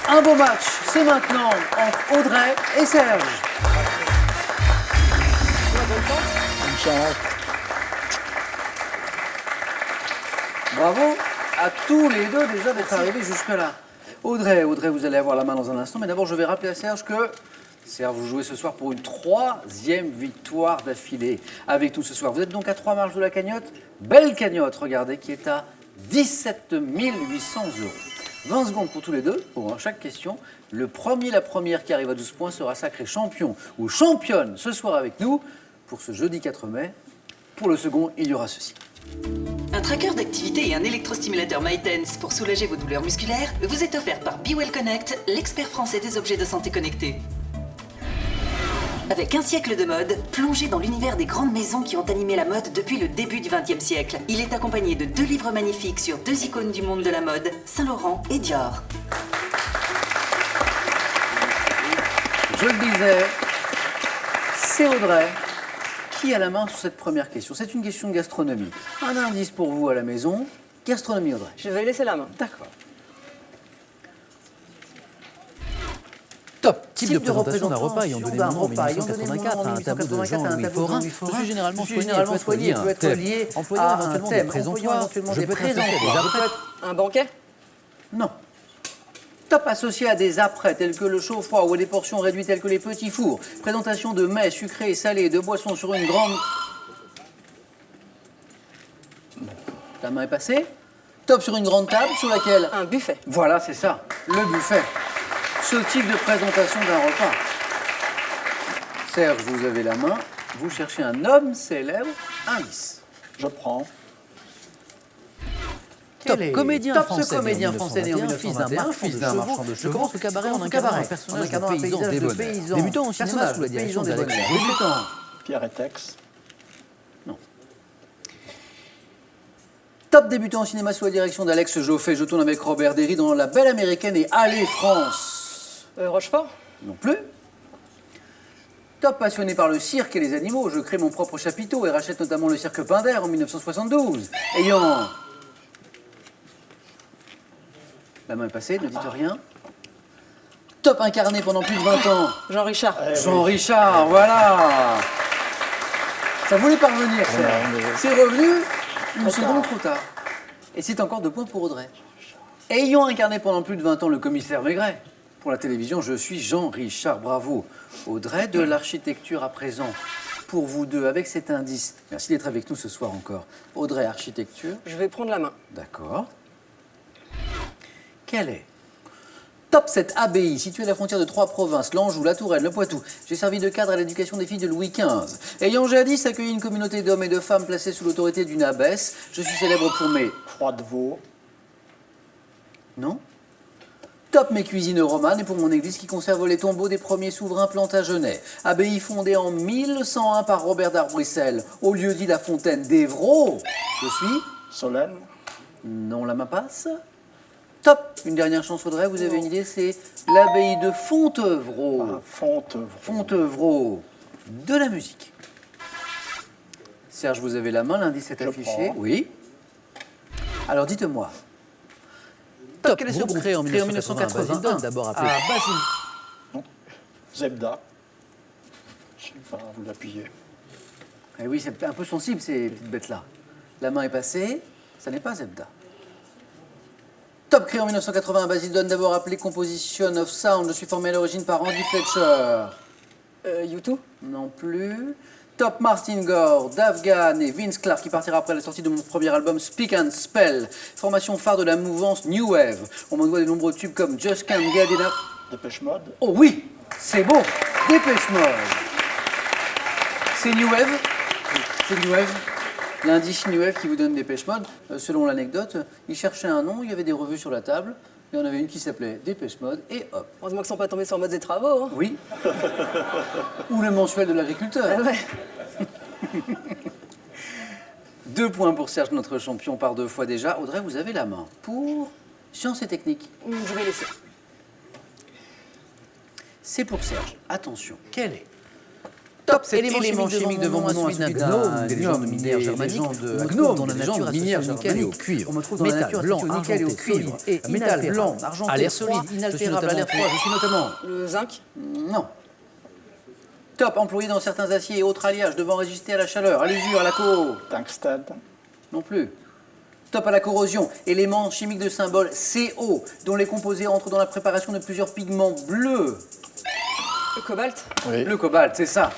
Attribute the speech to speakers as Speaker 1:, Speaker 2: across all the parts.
Speaker 1: Un beau match, c'est maintenant entre Audrey et Serge. Bravo à tous les deux déjà d'être arrivés jusque-là. Audrey, vous allez avoir la main dans un instant, mais d'abord je vais rappeler à Serge que Serge, vous jouez ce soir pour une 3e victoire d'affilée avec nous ce soir. Vous êtes donc à 3 marches de la cagnotte. Belle cagnotte, regardez, qui est à 17 800 €. 20 secondes pour tous les deux, pour chaque question. Le premier, la première qui arrive à 12 points sera sacré champion ou championne ce soir avec nous pour ce jeudi 4 mai. Pour le second, il y aura ceci.
Speaker 2: Un tracker d'activité et un électrostimulateur MyTense pour soulager vos douleurs musculaires vous est offert par BeWell Connect, l'expert français des objets de santé connectés. Avec un siècle de mode, plongé dans l'univers des grandes maisons qui ont animé la mode depuis le début du XXe siècle. Il est accompagné de 2 livres magnifiques sur 2 icônes du monde de la mode, Saint-Laurent et Dior.
Speaker 1: Je le disais, c'est Audrey qui a la main sur cette première question. C'est une question de gastronomie. Un indice pour vous à la maison. Gastronomie, Audrey.
Speaker 3: Je vais laisser la main.
Speaker 1: D'accord.
Speaker 4: Top. Type de présentation d'un repas ayant donné mon nom en 1984 à un tableau de Jean-Louis Forain. Je suis généralement soigné, peut être lié employant éventuellement des présentoirs. Je peux associer des apprêts.
Speaker 3: Un banquet?
Speaker 1: Non. Top associé à des apprêts tels que le chaud-froid ou à des portions réduites telles que les petits fours. Présentation de mets sucrés et salés, de boissons sur une grande... Ta main est passée. Top sur une grande table sur laquelle...
Speaker 3: Un buffet.
Speaker 1: Voilà, c'est ça, le buffet. Ce type de présentation d'un repas. Serge, vous avez la main. Vous cherchez un homme célèbre. Indice.
Speaker 5: Je prends.
Speaker 4: Top comédien
Speaker 1: Top
Speaker 4: français,
Speaker 1: ce comédien français né en
Speaker 4: 1921, fils d'un marchand de chevaux, commence le cabaret en incarnant un personnage de paysan débonnaire. Débutant au cinéma sous la direction d'Alex
Speaker 1: Débutant.
Speaker 5: Pierre et Tex.
Speaker 1: Top débutant au cinéma sous la direction d'Alex Joffé. Je tourne avec Robert Derry dans La Belle Américaine et Allez France.
Speaker 3: Rochefort?
Speaker 1: Non plus. Top passionné par le cirque et les animaux. Je crée mon propre chapiteau et rachète notamment le cirque Pinder en 1972. Ayant... La main est passée, ne dites rien. Top incarné pendant plus de 20 ans.
Speaker 3: Jean Richard.
Speaker 1: Jean Richard, voilà. Ça voulait parvenir, ça. C'est revenu une seconde trop tard. Et c'est encore 2 points pour Audrey. Ayant incarné pendant plus de 20 ans le commissaire Maigret, pour la télévision, je suis Jean Richard. Bravo. Audrey, de l'architecture à présent. Pour vous deux, avec cet indice. Merci d'être avec nous ce soir encore. Audrey, architecture.
Speaker 3: Je vais prendre la main.
Speaker 1: D'accord. Quelle est Top cette abbaye, située à la frontière de 3 provinces, l'Anjou, la Touraine, le Poitou. J'ai servi de cadre à l'éducation des filles de Louis XV. Ayant jadis accueilli une communauté d'hommes et de femmes placés sous l'autorité d'une abbesse, je suis célèbre pour mes...
Speaker 5: Froid de veau.
Speaker 1: Non. Top mes cuisines romanes et pour mon église qui conserve les tombeaux des premiers souverains Plantagenets. Abbaye fondée en 1101 par Robert d'Arbrissel, au lieu dit la fontaine d'Évreux. Je suis...
Speaker 5: Solène.
Speaker 1: Non, la main passe. Top. Une dernière chance, Audrey, vous avez une idée, c'est l'abbaye de Fontevraud.
Speaker 5: Fontevraud.
Speaker 1: Fontevraud. De la musique. Serge, vous avez la main, l'indice est affiché.
Speaker 5: prends.
Speaker 1: Oui. Alors dites-moi.
Speaker 4: Top
Speaker 1: Quel est ce
Speaker 4: groupe
Speaker 1: groupe
Speaker 4: créé en
Speaker 1: Créé en
Speaker 4: 1980, Basile Donne, d'abord appelé
Speaker 1: Basile.
Speaker 5: Zebda. Je sais pas, vous l'appuyez.
Speaker 1: Eh oui, c'est un peu sensible ces petites bêtes-là. La main est passée, ça n'est pas Zebda. Top créé en 1980, Basile Donne, d'abord appelé Composition of Sound. Je suis formé à l'origine par Andy Fletcher.
Speaker 3: U2?
Speaker 1: Non plus. Top Martin Gore, Dave et Vince Clarke qui partira après la sortie de mon premier album Speak and Spell. Formation phare de la mouvance New Wave. On me doit de nombreux tubes comme Just Can't Get Enough.
Speaker 5: Dépêche Mode.
Speaker 1: Oh oui, c'est beau. Dépêche Mode. C'est New Wave. C'est New Wave. L'indice New Wave qui vous donne Dépêche Mode. Selon l'anecdote, il cherchait un nom, il y avait des revues sur la table. Et on avait une qui s'appelait Dépêche Mode et hop.
Speaker 3: Heureusement qu'ils ne sont pas tombés sur Modes et Travaux. Hein.
Speaker 1: Oui. Ou le mensuel de l'agriculteur.
Speaker 3: Ah ouais.
Speaker 1: 2 points pour Serge, notre champion, par 2 fois déjà. Audrey, vous avez la main pour sciences et techniques.
Speaker 3: Je vais laisser.
Speaker 1: C'est pour Serge. Attention, quelle est Top, élément chimique devant mon nom, celui d'un gnome, des légendes minières germaniques. Gnome,
Speaker 4: dans la nature
Speaker 1: minière
Speaker 4: nickel et au
Speaker 1: germanique.
Speaker 4: cuivre.
Speaker 1: On me trouve dans la nature
Speaker 4: Blanc,
Speaker 1: associé au nickel et au
Speaker 4: argenté,
Speaker 1: cuivre.
Speaker 4: et
Speaker 1: Métal
Speaker 4: inaltérable.
Speaker 1: blanc, argenté,
Speaker 4: À l'air
Speaker 1: froid,
Speaker 4: solide,
Speaker 1: je suis
Speaker 4: inaltérable, à l'air
Speaker 1: notamment- Je suis notamment...
Speaker 3: Le zinc.
Speaker 1: Non. Top, employé dans certains aciers et autres alliages devant résister à la chaleur, à l'usure, à la
Speaker 5: Tungstène.
Speaker 1: non plus. Top à la corrosion, élément chimique de symbole CO, dont les composés entrent dans la préparation de plusieurs pigments bleus.
Speaker 3: Le cobalt.
Speaker 5: Oui.
Speaker 1: Le cobalt, c'est ça.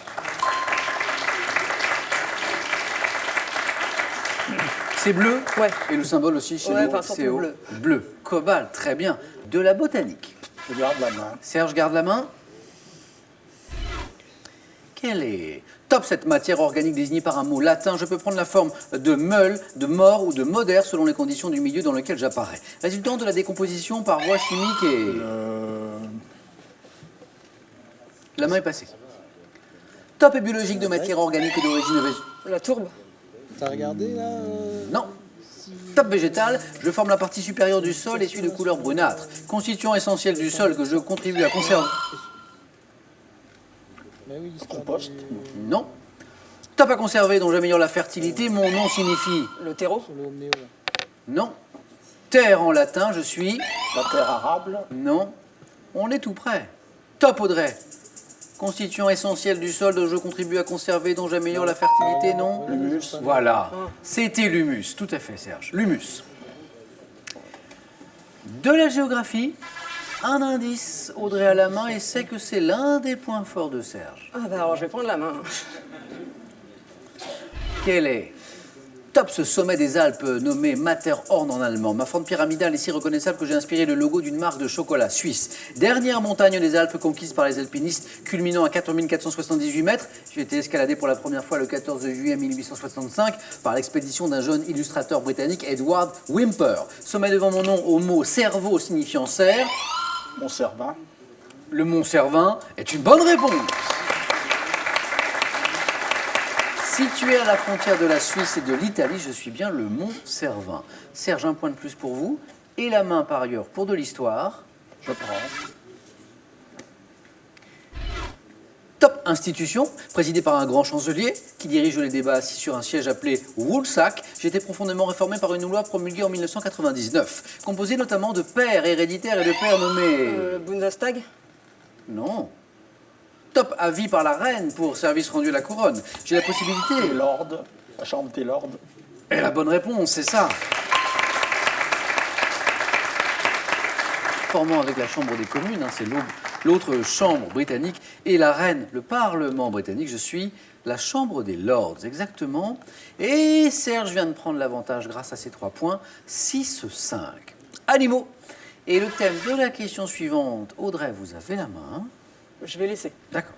Speaker 1: C'est bleu.
Speaker 3: Ouais.
Speaker 1: Et le symbole aussi, c'est
Speaker 3: Ouais,
Speaker 1: le
Speaker 3: enfin, surtout
Speaker 1: CO.
Speaker 3: bleu.
Speaker 1: Bleu. Cobalt, très bien. De la botanique.
Speaker 5: Je garde la main.
Speaker 1: Serge garde la main. Quelle est top cette matière organique désignée par un mot latin? Je peux prendre la forme de meule, de mort ou de modère selon les conditions du milieu dans lequel j'apparais. Résultant de la décomposition par voie chimique et... La main est passée. Top et biologique de matière organique et d'origine végétale.
Speaker 3: La tourbe.
Speaker 5: T'as regardé là
Speaker 1: Non. Top végétal, je forme la partie supérieure du sol et suis de couleur brunâtre. Constituant essentiel du sol que je contribue à conserver.
Speaker 5: Compost.
Speaker 1: Non. Top à conserver dont j'améliore la fertilité, mon nom signifie.
Speaker 3: Le terreau.
Speaker 1: Non. Terre en latin, je suis.
Speaker 5: La terre arable.
Speaker 1: Non. On est tout près. Top Audrey. Constituant essentiel du sol dont je contribue à conserver, dont j'améliore la fertilité, non.
Speaker 5: L'humus.
Speaker 1: Voilà. C'était l'humus, tout à fait Serge. L'humus. De la géographie, un indice, Audrey à la main, et sait que c'est l'un des points forts de Serge.
Speaker 3: Ah bah alors je vais prendre la main.
Speaker 1: Quel est top ce sommet des Alpes nommé Matterhorn en allemand? Ma forme pyramidale est si reconnaissable que j'ai inspiré le logo d'une marque de chocolat suisse. Dernière montagne des Alpes conquise par les alpinistes, culminant à 4478 mètres. J'ai été escaladé pour la première fois le 14 juillet 1865 par l'expédition d'un jeune illustrateur britannique, Edward Whymper. Sommet devant mon nom au mot cerveau signifiant cerf.
Speaker 5: Mon Cervin.
Speaker 1: Le mont Cervin est une bonne réponse. Situé à la frontière de la Suisse et de l'Italie, je suis bien le mont Cervin. Serge, un point de plus pour vous. Et la main par ailleurs pour de l'histoire.
Speaker 5: Je prends.
Speaker 1: Top institution, présidée par un grand chancelier qui dirige les débats assis sur un siège appelé Woolsack. J'ai été profondément réformé par une loi promulguée en 1999, composée notamment de pairs héréditaires et de pairs nommés...
Speaker 3: Le Bundestag.
Speaker 1: Non. Top à vie par la reine pour service rendu à la couronne. J'ai la possibilité...
Speaker 5: Les lords. La chambre des lords.
Speaker 1: Et la bonne réponse, c'est ça. Formant avec la Chambre des communes, c'est l'autre chambre britannique, et la reine, le Parlement britannique, je suis la Chambre des Lords, exactement. Et Serge vient de prendre l'avantage grâce à ces 3 points, 6-5. Animaux. Et le thème de la question suivante, Audrey, vous avez la main.
Speaker 3: Je vais laisser.
Speaker 1: D'accord.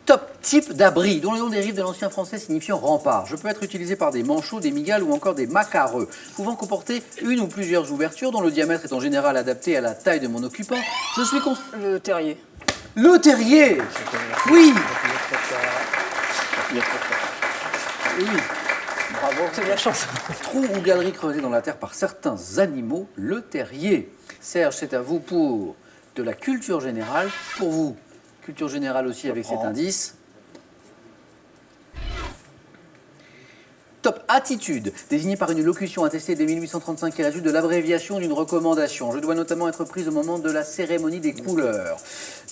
Speaker 1: Top type d'abri, dont le nom dérive de l'ancien français signifiant rempart. Je peux être utilisé par des manchots, des migales ou encore des macareux, pouvant comporter une ou plusieurs ouvertures, dont le diamètre est en général adapté à la taille de mon occupant. Je suis
Speaker 3: Le terrier.
Speaker 1: Le terrier. Oui. Oui.
Speaker 5: Bravo.
Speaker 3: C'est de la chance.
Speaker 1: Trou ou galerie creusée dans la terre par certains animaux, le terrier. Serge, c'est à vous pour de la culture générale. Pour vous, culture générale aussi avec cet indice. Top attitude, désignée par une locution attestée dès 1835 qui résulte de l'abréviation d'une recommandation. Je dois notamment être prise au moment de la cérémonie des couleurs.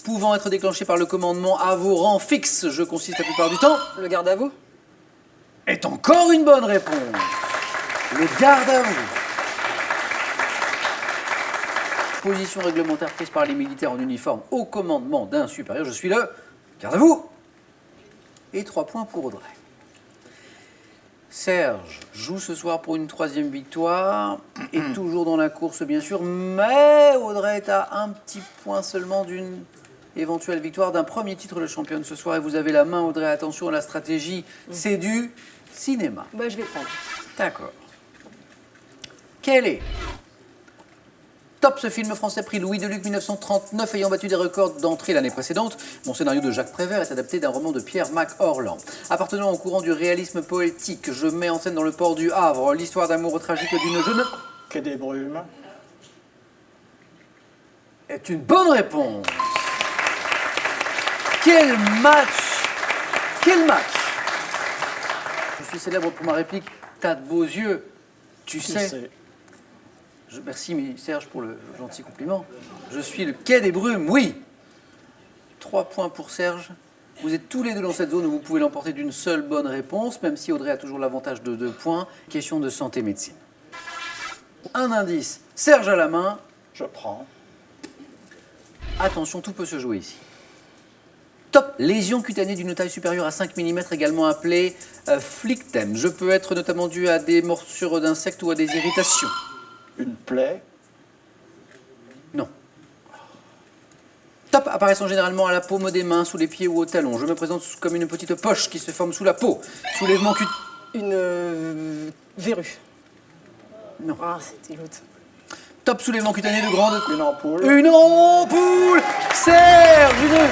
Speaker 1: Pouvant être déclenchée par le commandement à vos rangs fixes, je consiste la plupart du temps.
Speaker 3: Le garde à vous.
Speaker 1: Est encore une bonne réponse. Le garde à vous. Position réglementaire prise par les militaires en uniforme au commandement d'un supérieur. Je suis le garde à vous. Et 3 points pour Audrey. Serge joue ce soir pour une 3e victoire. Et toujours dans la course, bien sûr. Mais Audrey est à un petit point seulement d'une éventuelle victoire d'un premier titre de championne ce soir. Et vous avez la main, Audrey. Attention à la stratégie. C'est du cinéma.
Speaker 3: Bah je vais prendre.
Speaker 1: D'accord. Quel est top ce film français prix Louis Deluc 1939 ayant battu des records d'entrée l'année précédente? Mon scénario de Jacques Prévert est adapté d'un roman de Pierre MacHorland. Appartenant au courant du réalisme poétique, je mets en scène dans le port du Havre l'histoire d'amour tragique d'une jeune...
Speaker 5: Quai des Brumes.
Speaker 1: Est une bonne réponse. Quel match! Quel match! Je suis célèbre pour ma réplique. T'as de beaux yeux, tu sais. Merci Serge pour le gentil compliment. Je suis le quai des brumes, oui. 3 points pour Serge. Vous êtes tous les deux dans cette zone où vous pouvez l'emporter d'une seule bonne réponse, même si Audrey a toujours l'avantage de 2 points. Question de santé-médecine. Un indice, Serge à la main.
Speaker 5: Je prends.
Speaker 1: Attention, tout peut se jouer ici. Top! Lésion cutanée d'une taille supérieure à 5 mm, également appelée phlictème. Je peux être notamment dû à des morsures d'insectes ou à des irritations.
Speaker 5: Une plaie.
Speaker 1: Non. Top! Apparaissant généralement à la paume des mains, sous les pieds ou au talon. Je me présente comme une petite poche qui se forme sous la peau. Soulèvement cutané.
Speaker 3: Une verrue.
Speaker 1: Non.
Speaker 3: Ah, c'était l'autre.
Speaker 1: Top soulèvement cutané de grande.
Speaker 5: Une ampoule.
Speaker 1: Une ampoule! Serge, une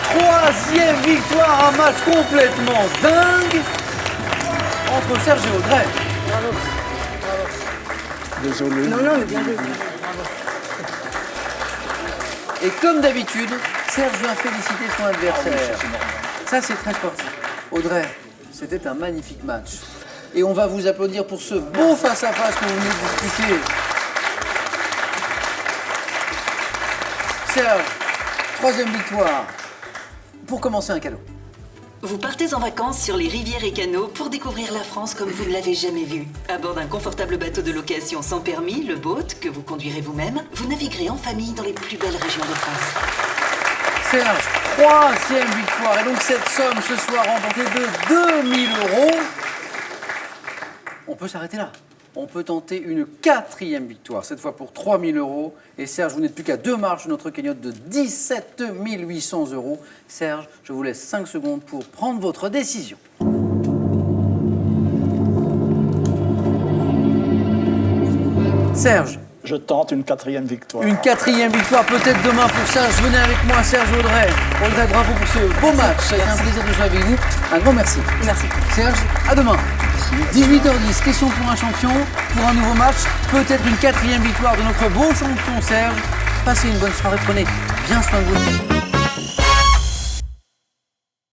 Speaker 1: troisième victoire, un match complètement dingue entre Serge et Audrey.
Speaker 3: Bravo.
Speaker 5: Désolé.
Speaker 3: Non, mais bien joué.
Speaker 1: Et comme d'habitude, Serge vient féliciter son adversaire. Ça, c'est très sportif. Audrey, c'était un magnifique match. Et on va vous applaudir pour ce beau face-à-face que vous venez de disputer. Serge, troisième victoire. Pour commencer, un cadeau.
Speaker 2: Vous partez en vacances sur les rivières et canaux pour découvrir la France comme vous ne l'avez jamais vue. À bord d'un confortable bateau de location sans permis, le boat, que vous conduirez vous-même, vous naviguerez en famille dans les plus belles régions de France.
Speaker 1: Serge, troisième victoire. Et donc cette somme ce soir remportée de 2 000 €. On peut s'arrêter là. On peut tenter une quatrième victoire, cette fois pour 3 000 €. Et Serge, vous n'êtes plus qu'à 2 marches de notre cagnotte de 17 800 €. Serge, je vous laisse 5 secondes pour prendre votre décision. Serge.
Speaker 5: Je tente une quatrième victoire.
Speaker 1: Une quatrième victoire peut-être demain pour Serge. Venez avec moi, Serge Audrey. Audrey, bravo pour ce beau match. Ça a été un plaisir de jouer avec vous. Un grand merci.
Speaker 3: Merci.
Speaker 1: Serge, à demain. 18h10, question pour un champion, pour un nouveau match, peut-être une quatrième victoire de notre beau champion Serge. Passez une bonne soirée, prenez bien soin de vous.